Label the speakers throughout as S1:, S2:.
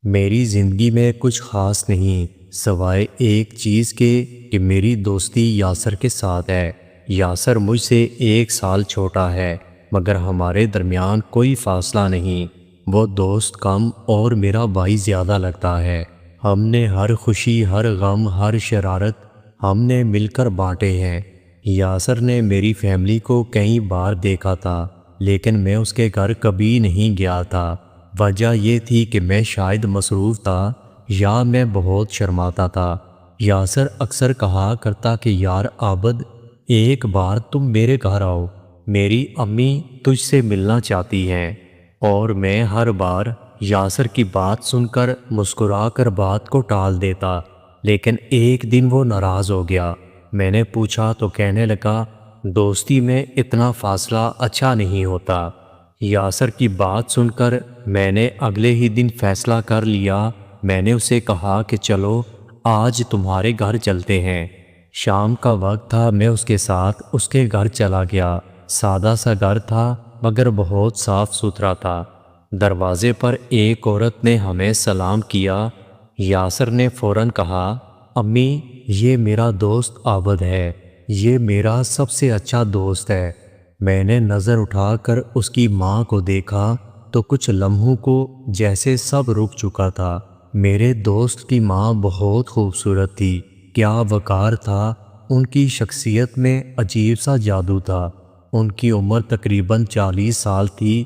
S1: میری زندگی میں کچھ خاص نہیں سوائے ایک چیز کے کہ میری دوستی یاسر کے ساتھ ہے۔ یاسر مجھ سے 1 سال چھوٹا ہے مگر ہمارے درمیان کوئی فاصلہ نہیں۔ وہ دوست کم اور میرا بھائی زیادہ لگتا ہے۔ ہم نے ہر خوشی، ہر غم، ہر شرارت ہم نے مل کر بانٹے ہیں۔ یاسر نے میری فیملی کو کئی بار دیکھا تھا لیکن میں اس کے گھر کبھی نہیں گیا تھا۔ وجہ یہ تھی کہ میں شاید مصروف تھا یا میں بہت شرماتا تھا۔ یاسر اکثر کہا کرتا کہ یار عابد، ایک بار تم میرے گھر آؤ، میری امی تجھ سے ملنا چاہتی ہیں۔ اور میں ہر بار یاسر کی بات سن کر مسکرا کر بات کو ٹال دیتا، لیکن ایک دن وہ ناراض ہو گیا۔ میں نے پوچھا تو کہنے لگا دوستی میں اتنا فاصلہ اچھا نہیں ہوتا۔ یاسر کی بات سن کر میں نے اگلے ہی دن فیصلہ کر لیا۔ میں نے اسے کہا کہ چلو آج تمہارے گھر چلتے ہیں۔ شام کا وقت تھا، میں اس کے ساتھ اس کے گھر چلا گیا۔ سادہ سا گھر تھا مگر بہت صاف ستھرا تھا۔ دروازے پر ایک عورت نے ہمیں سلام کیا۔ یاسر نے فوراً کہا، امی یہ میرا دوست عابد ہے، یہ میرا سب سے اچھا دوست ہے۔ میں نے نظر اٹھا کر اس کی ماں کو دیکھا تو کچھ لمحوں کو جیسے سب رک چکا تھا۔ میرے دوست کی ماں بہت خوبصورت تھی، کیا وقار تھا ان کی شخصیت میں، عجیب سا جادو تھا۔ ان کی عمر تقریباً 40 سال تھی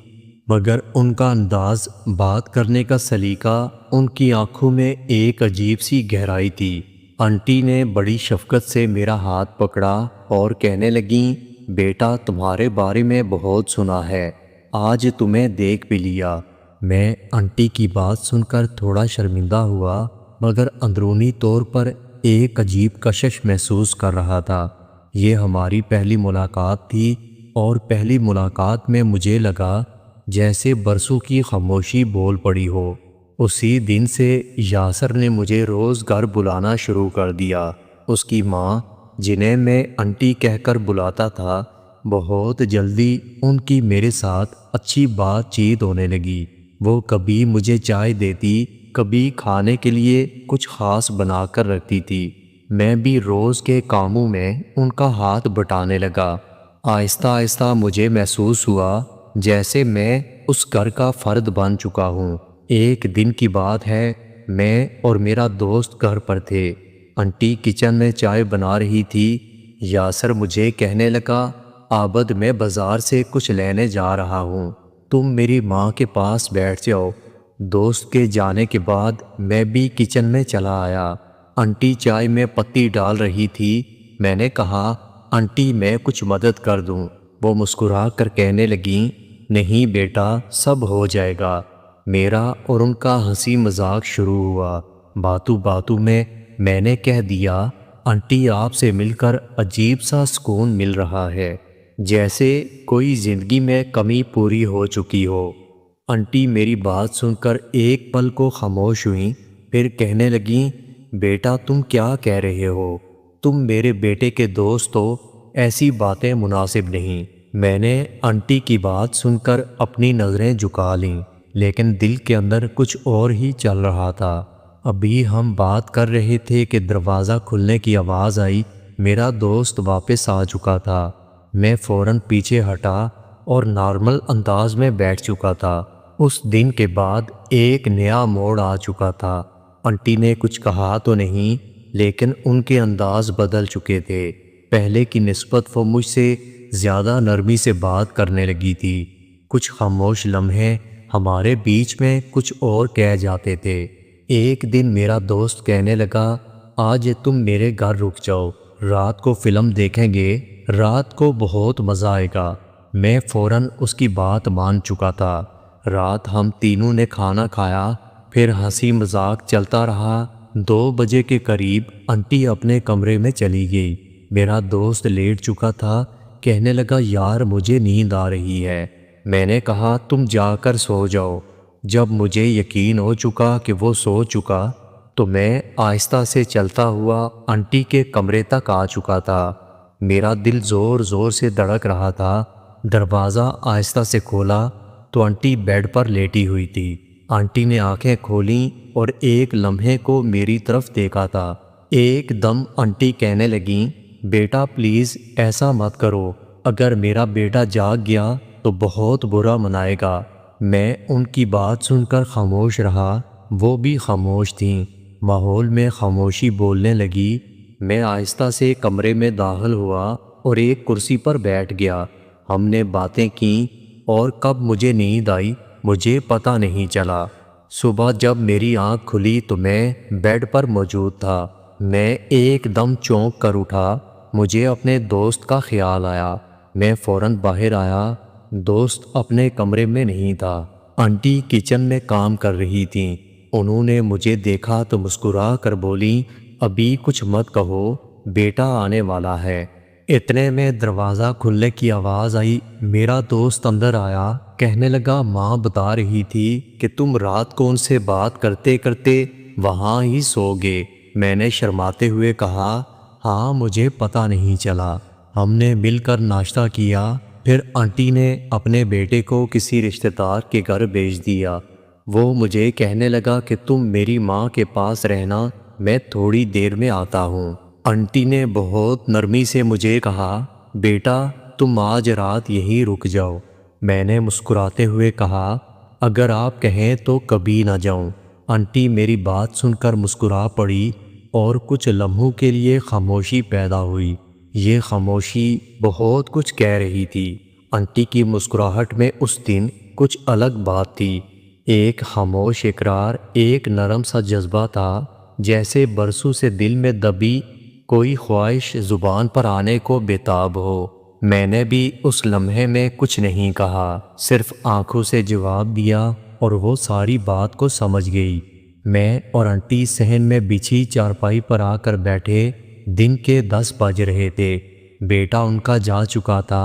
S1: مگر ان کا انداز بات کرنے کا سلیقہ، ان کی آنکھوں میں ایک عجیب سی گہرائی تھی۔ آنٹی نے بڑی شفقت سے میرا ہاتھ پکڑا اور کہنے لگیں، بیٹا تمہارے بارے میں بہت سنا ہے، آج تمہیں دیکھ بھی لیا۔ میں آنٹی کی بات سن کر تھوڑا شرمندہ ہوا مگر اندرونی طور پر ایک عجیب کشش محسوس کر رہا تھا۔ یہ ہماری پہلی ملاقات تھی اور پہلی ملاقات میں مجھے لگا جیسے برسوں کی خاموشی بول پڑی ہو۔ اسی دن سے یاسر نے مجھے روز گھر بلانا شروع کر دیا۔ اس کی ماں، جنہیں میں آنٹی کہہ کر بلاتا تھا، بہت جلدی ان کی میرے ساتھ اچھی بات چیت ہونے لگی۔ وہ کبھی مجھے چائے دیتی، کبھی کھانے کے لیے کچھ خاص بنا کر رکھتی تھی۔ میں بھی روز کے کاموں میں ان کا ہاتھ بٹانے لگا۔ آہستہ آہستہ مجھے محسوس ہوا جیسے میں اس گھر کا فرد بن چکا ہوں۔ ایک دن کی بات ہے، میں اور میرا دوست گھر پر تھے۔ آنٹی کچن میں چائے بنا رہی تھی۔ یاسر مجھے کہنے لگا، عابد میں بازار سے کچھ لینے جا رہا ہوں، تم میری ماں کے پاس بیٹھ جاؤ۔ دوست کے جانے کے بعد میں بھی کچن میں چلا آیا۔ آنٹی چائے میں پتی ڈال رہی تھی۔ میں نے کہا، آنٹی میں کچھ مدد کر دوں؟ وہ مسکرا کر کہنے لگیں، نہیں بیٹا سب ہو جائے گا۔ میرا اور ان کا ہنسی مذاق شروع ہوا۔ باتوں باتوں میں نے کہہ دیا، آنٹی آپ سے مل کر عجیب سا سکون مل رہا ہے، جیسے کوئی زندگی میں کمی پوری ہو چکی ہو۔ آنٹی میری بات سن کر ایک پل کو خاموش ہوئیں، پھر کہنے لگیں، بیٹا تم کیا کہہ رہے ہو؟ تم میرے بیٹے کے دوست ہو، ایسی باتیں مناسب نہیں۔ میں نے آنٹی کی بات سن کر اپنی نظریں جھکا لیں لیکن دل کے اندر کچھ اور ہی چل رہا تھا۔ ابھی ہم بات کر رہے تھے کہ دروازہ کھلنے کی آواز آئی۔ میرا دوست واپس آ چکا تھا۔ میں فوراً پیچھے ہٹا اور نارمل انداز میں بیٹھ چکا تھا۔ اس دن کے بعد ایک نیا موڑ آ چکا تھا۔ آنٹی نے کچھ کہا تو نہیں لیکن ان کے انداز بدل چکے تھے۔ پہلے کی نسبت وہ مجھ سے زیادہ نرمی سے بات کرنے لگی تھی۔ کچھ خاموش لمحے ہمارے بیچ میں کچھ اور کہہ جاتے تھے۔ ایک دن میرا دوست کہنے لگا، آج تم میرے گھر رک جاؤ، رات کو فلم دیکھیں گے، رات کو بہت مزہ آئے گا۔ میں فوراً اس کی بات مان چکا تھا۔ رات ہم تینوں نے کھانا کھایا، پھر ہنسی مذاق چلتا رہا۔ 2 بجے کے قریب آنٹی اپنے کمرے میں چلی گئی۔ میرا دوست لیٹ چکا تھا، کہنے لگا، یار مجھے نیند آ رہی ہے۔ میں نے کہا، تم جا کر سو جاؤ۔ جب مجھے یقین ہو چکا کہ وہ سو چکا تو میں آہستہ سے چلتا ہوا آنٹی کے کمرے تک آ چکا تھا۔ میرا دل زور زور سے دھڑک رہا تھا۔ دروازہ آہستہ سے کھولا تو آنٹی بیڈ پر لیٹی ہوئی تھی۔ آنٹی نے آنکھیں کھولیں اور ایک لمحے کو میری طرف دیکھا تھا۔ ایک دم آنٹی کہنے لگیں، بیٹا پلیز ایسا مت کرو، اگر میرا بیٹا جاگ گیا تو بہت برا منائے گا۔ میں ان کی بات سن کر خاموش رہا، وہ بھی خاموش تھیں۔ ماحول میں خاموشی بولنے لگی۔ میں آہستہ سے کمرے میں داخل ہوا اور ایک کرسی پر بیٹھ گیا۔ ہم نے باتیں کیں اور کب مجھے نیند آئی مجھے پتہ نہیں چلا۔ صبح جب میری آنکھ کھلی تو میں بیڈ پر موجود تھا۔ میں ایک دم چونک کر اٹھا، مجھے اپنے دوست کا خیال آیا۔ میں فوراً باہر آیا، دوست اپنے کمرے میں نہیں تھا۔ آنٹی کچن میں کام کر رہی تھیں۔ انہوں نے مجھے دیکھا تو مسکرا کر بولی، ابھی کچھ مت کہو، بیٹا آنے والا ہے۔ اتنے میں دروازہ کھلنے کی آواز آئی۔ میرا دوست اندر آیا، کہنے لگا، ماں بتا رہی تھی کہ تم رات کو ان سے بات کرتے کرتے وہاں ہی سو گئے۔ میں نے شرماتے ہوئے کہا، ہاں مجھے پتہ نہیں چلا۔ ہم نے مل کر ناشتہ کیا، پھر آنٹی نے اپنے بیٹے کو کسی رشتہ دار کے گھر بھیج دیا۔ وہ مجھے کہنے لگا کہ تم میری ماں کے پاس رہنا، میں تھوڑی دیر میں آتا ہوں۔ آنٹی نے بہت نرمی سے مجھے کہا، بیٹا تم آج رات یہیں رک جاؤ۔ میں نے مسکراتے ہوئے کہا، اگر آپ کہیں تو کبھی نہ جاؤں۔ آنٹی میری بات سن کر مسکرا پڑی اور کچھ لمحوں کے لیے خاموشی پیدا ہوئی۔ یہ خاموشی بہت کچھ کہہ رہی تھی۔ آنٹی کی مسکراہٹ میں اس دن کچھ الگ بات تھی، ایک خاموش اقرار، ایک نرم سا جذبہ تھا، جیسے برسوں سے دل میں دبی کوئی خواہش زبان پر آنے کو بےتاب ہو۔ میں نے بھی اس لمحے میں کچھ نہیں کہا، صرف آنکھوں سے جواب دیا اور وہ ساری بات کو سمجھ گئی۔ میں اور آنٹی صحن میں بچھی چارپائی پر آ کر بیٹھے۔ دن کے 10 بج رہے تھے، بیٹا ان کا جا چکا تھا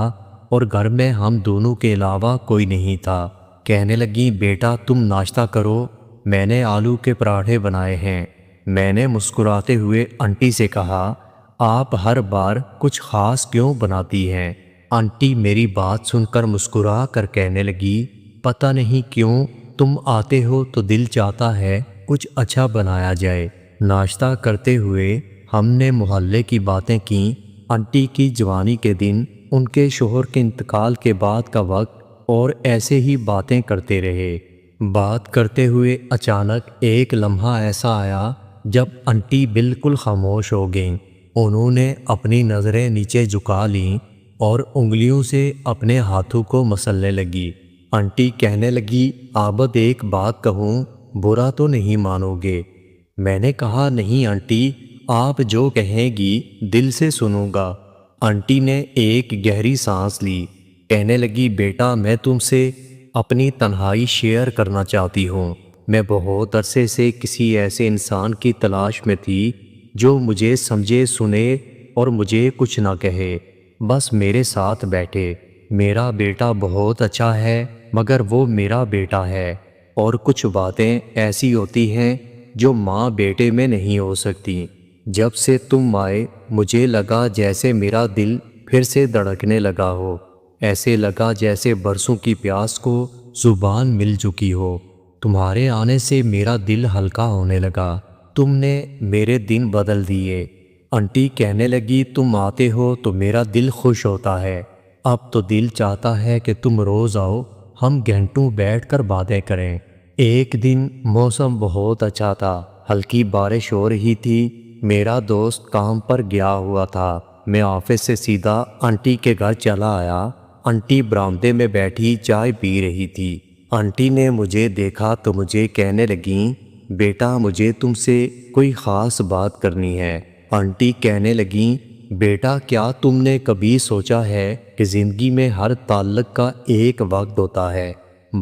S1: اور گھر میں ہم دونوں کے علاوہ کوئی نہیں تھا۔ کہنے لگی، بیٹا تم ناشتہ کرو، میں نے آلو کے پراٹھے بنائے ہیں۔ میں نے مسکراتے ہوئے آنٹی سے کہا، آپ ہر بار کچھ خاص کیوں بناتی ہیں؟ آنٹی میری بات سن کر مسکرا کر کہنے لگی، پتہ نہیں کیوں تم آتے ہو تو دل چاہتا ہے کچھ اچھا بنایا جائے۔ ناشتہ کرتے ہوئے ہم نے محلے کی باتیں کیں، آنٹی کی جوانی کے دن، ان کے شوہر کے انتقال کے بعد کا وقت، اور ایسے ہی باتیں کرتے رہے۔ بات کرتے ہوئے اچانک ایک لمحہ ایسا آیا جب آنٹی بالکل خاموش ہو گئیں۔ انہوں نے اپنی نظریں نیچے جھکا لیں اور انگلیوں سے اپنے ہاتھوں کو مسلنے لگی۔ آنٹی کہنے لگی، عابد ایک بات کہوں، برا تو نہیں مانو گے؟ میں نے کہا، نہیں آنٹی، آپ جو کہیں گی دل سے سنوں گا۔ آنٹی نے ایک گہری سانس لی، کہنے لگی، بیٹا میں تم سے اپنی تنہائی شیئر کرنا چاہتی ہوں۔ میں بہت عرصے سے کسی ایسے انسان کی تلاش میں تھی جو مجھے سمجھے، سنے اور مجھے کچھ نہ کہے، بس میرے ساتھ بیٹھے۔ میرا بیٹا بہت اچھا ہے مگر وہ میرا بیٹا ہے، اور کچھ باتیں ایسی ہوتی ہیں جو ماں بیٹے میں نہیں ہو سکتی۔ جب سے تم آئے مجھے لگا جیسے میرا دل پھر سے دھڑکنے لگا ہو، ایسے لگا جیسے برسوں کی پیاس کو زبان مل چکی ہو۔ تمہارے آنے سے میرا دل ہلکا ہونے لگا، تم نے میرے دن بدل دیے۔ آنٹی کہنے لگی، تم آتے ہو تو میرا دل خوش ہوتا ہے، اب تو دل چاہتا ہے کہ تم روز آؤ، ہم گھنٹوں بیٹھ کر باتیں کریں۔ ایک دن موسم بہت اچھا تھا، ہلکی بارش ہو رہی تھی۔ میرا دوست کام پر گیا ہوا تھا، میں آفس سے سیدھا آنٹی کے گھر چلا آیا۔ آنٹی برآمدے میں بیٹھی چائے پی رہی تھی۔ آنٹی نے مجھے دیکھا تو مجھے کہنے لگیں، بیٹا مجھے تم سے کوئی خاص بات کرنی ہے۔ آنٹی کہنے لگیں، بیٹا کیا تم نے کبھی سوچا ہے کہ زندگی میں ہر تعلق کا ایک وقت ہوتا ہے؟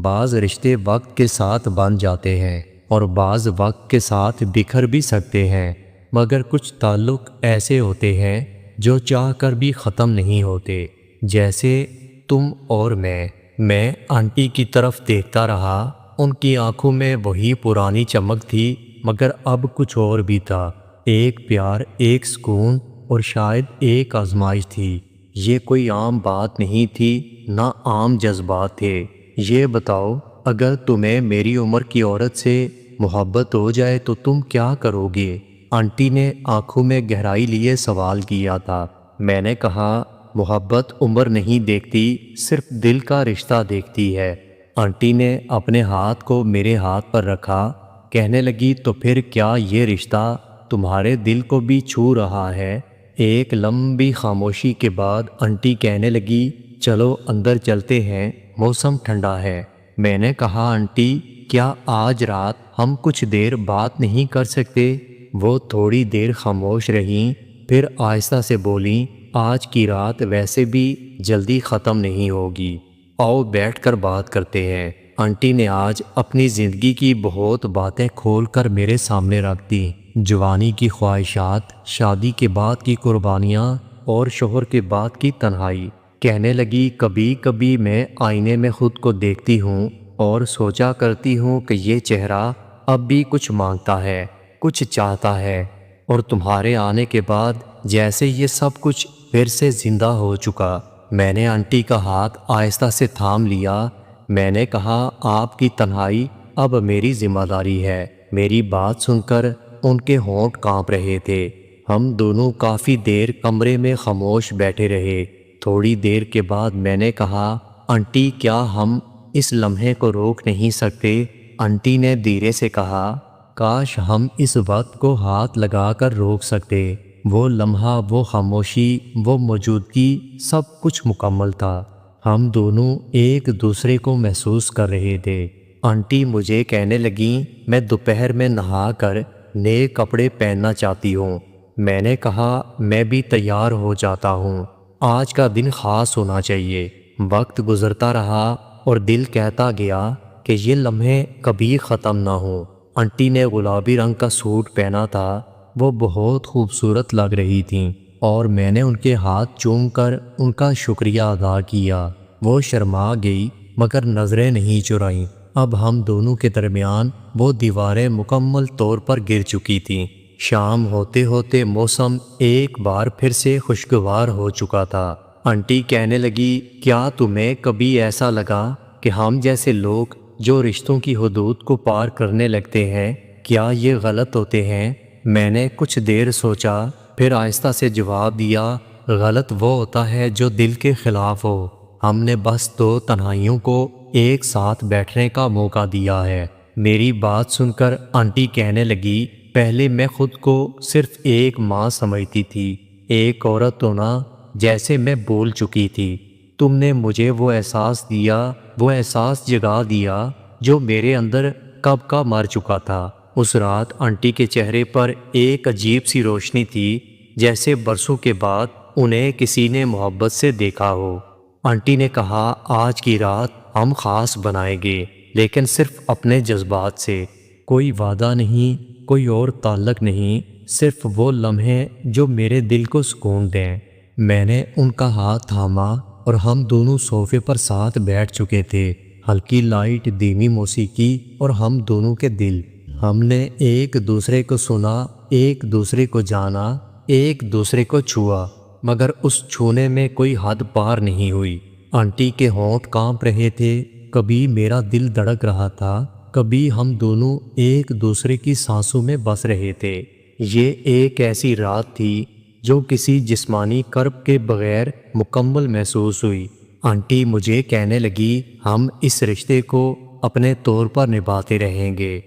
S1: بعض رشتے وقت کے ساتھ بن جاتے ہیں اور بعض وقت کے ساتھ بکھر بھی سکتے ہیں، مگر کچھ تعلق ایسے ہوتے ہیں جو چاہ کر بھی ختم نہیں ہوتے، جیسے تم اور میں۔ میں آنٹی کی طرف دیکھتا رہا، ان کی آنکھوں میں وہی پرانی چمک تھی، مگر اب کچھ اور بھی تھا، ایک پیار، ایک سکون اور شاید ایک آزمائش تھی۔ یہ کوئی عام بات نہیں تھی، نہ عام جذبات تھے۔ یہ بتاؤ، اگر تمہیں میری عمر کی عورت سے محبت ہو جائے تو تم کیا کرو گے؟ آنٹی نے آنکھوں میں گہرائی لیے سوال کیا تھا۔ میں نے کہا، محبت عمر نہیں دیکھتی، صرف دل کا رشتہ دیکھتی ہے۔ آنٹی نے اپنے ہاتھ کو میرے ہاتھ پر رکھا، کہنے لگی، تو پھر کیا یہ رشتہ تمہارے دل کو بھی چھو رہا ہے؟ ایک لمبی خاموشی کے بعد آنٹی کہنے لگی، چلو اندر چلتے ہیں، موسم ٹھنڈا ہے۔ میں نے کہا، آنٹی کیا آج رات ہم کچھ دیر بات نہیں کر سکتے؟ وہ تھوڑی دیر خاموش رہیں، پھر آہستہ سے بولیں، آج کی رات ویسے بھی جلدی ختم نہیں ہوگی، آؤ بیٹھ کر بات کرتے ہیں۔ آنٹی نے آج اپنی زندگی کی بہت باتیں کھول کر میرے سامنے رکھ دیں، جوانی کی خواہشات، شادی کے بعد کی قربانیاں اور شوہر کے بعد کی تنہائی۔ کہنے لگی، کبھی کبھی میں آئینے میں خود کو دیکھتی ہوں اور سوچا کرتی ہوں کہ یہ چہرہ اب بھی کچھ مانگتا ہے، کچھ چاہتا ہے، اور تمہارے آنے کے بعد جیسے یہ سب کچھ پھر سے زندہ ہو چکا۔ میں نے آنٹی کا ہاتھ آہستہ سے تھام لیا۔ میں نے کہا، آپ کی تنہائی اب میری ذمہ داری ہے۔ میری بات سن کر ان کے ہونٹ کانپ رہے تھے۔ ہم دونوں کافی دیر کمرے میں خاموش بیٹھے رہے۔ تھوڑی دیر کے بعد میں نے کہا، آنٹی کیا ہم اس لمحے کو روک نہیں سکتے؟ آنٹی نے دھیرے سے کہا، کاش ہم اس وقت کو ہاتھ لگا کر روک سکتے۔ وہ لمحہ، وہ خاموشی، وہ موجودگی، سب کچھ مکمل تھا۔ ہم دونوں ایک دوسرے کو محسوس کر رہے تھے۔ آنٹی مجھے کہنے لگیں، میں دوپہر میں نہا کر نئے کپڑے پہننا چاہتی ہوں۔ میں نے کہا، میں بھی تیار ہو جاتا ہوں، آج کا دن خاص ہونا چاہیے۔ وقت گزرتا رہا اور دل کہتا گیا کہ یہ لمحے کبھی ختم نہ ہوں۔ آنٹی نے گلابی رنگ کا سوٹ پہنا تھا، وہ بہت خوبصورت لگ رہی تھیں، اور میں نے ان کے ہاتھ چوم کر ان کا شکریہ ادا کیا۔ وہ شرما گئی مگر نظریں نہیں چرائیں۔ اب ہم دونوں کے درمیان وہ دیواریں مکمل طور پر گر چکی تھیں۔ شام ہوتے ہوتے موسم ایک بار پھر سے خوشگوار ہو چکا تھا۔ آنٹی کہنے لگی، کیا تمہیں کبھی ایسا لگا کہ ہم جیسے لوگ جو رشتوں کی حدود کو پار کرنے لگتے ہیں، کیا یہ غلط ہوتے ہیں؟ میں نے کچھ دیر سوچا، پھر آہستہ سے جواب دیا، غلط وہ ہوتا ہے جو دل کے خلاف ہو۔ ہم نے بس دو تنہائیوں کو ایک ساتھ بیٹھنے کا موقع دیا ہے۔ میری بات سن کر آنٹی کہنے لگی، پہلے میں خود کو صرف ایک ماں سمجھتی تھی، ایک عورت ہونا، جیسے میں بھول چکی تھی۔ تم نے مجھے وہ احساس دیا، وہ احساس جگا دیا جو میرے اندر کب کا مر چکا تھا۔ اس رات آنٹی کے چہرے پر ایک عجیب سی روشنی تھی، جیسے برسوں کے بعد انہیں کسی نے محبت سے دیکھا ہو۔ آنٹی نے کہا، آج کی رات ہم خاص بنائیں گے، لیکن صرف اپنے جذبات سے۔ کوئی وعدہ نہیں، کوئی اور تعلق نہیں، صرف وہ لمحے جو میرے دل کو سکون دیں۔ میں نے ان کا ہاتھ تھاما اور ہم دونوں صوفے پر ساتھ بیٹھ چکے تھے۔ ہلکی لائٹ، دھیمی موسیقی اور ہم دونوں کے دل۔ ہم نے ایک دوسرے کو سنا، ایک دوسرے کو جانا، ایک دوسرے کو چھوا، مگر اس چھونے میں کوئی حد پار نہیں ہوئی۔ آنٹی کے ہونٹ کانپ رہے تھے، کبھی میرا دل دھڑک رہا تھا، کبھی ہم دونوں ایک دوسرے کی سانسوں میں بس رہے تھے۔ یہ ایک ایسی رات تھی جو کسی جسمانی کرب کے بغیر مکمل محسوس ہوئی۔ آنٹی مجھے کہنے لگی، ہم اس رشتے کو اپنے طور پر نبھاتے رہیں گے۔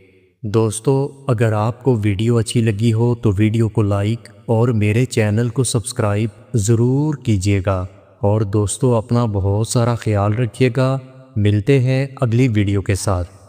S1: دوستو، اگر آپ کو ویڈیو اچھی لگی ہو تو ویڈیو کو لائک اور میرے چینل کو سبسکرائب ضرور کیجیے گا۔ اور دوستو، اپنا بہت سارا خیال رکھیے گا۔ ملتے ہیں اگلی ویڈیو کے ساتھ۔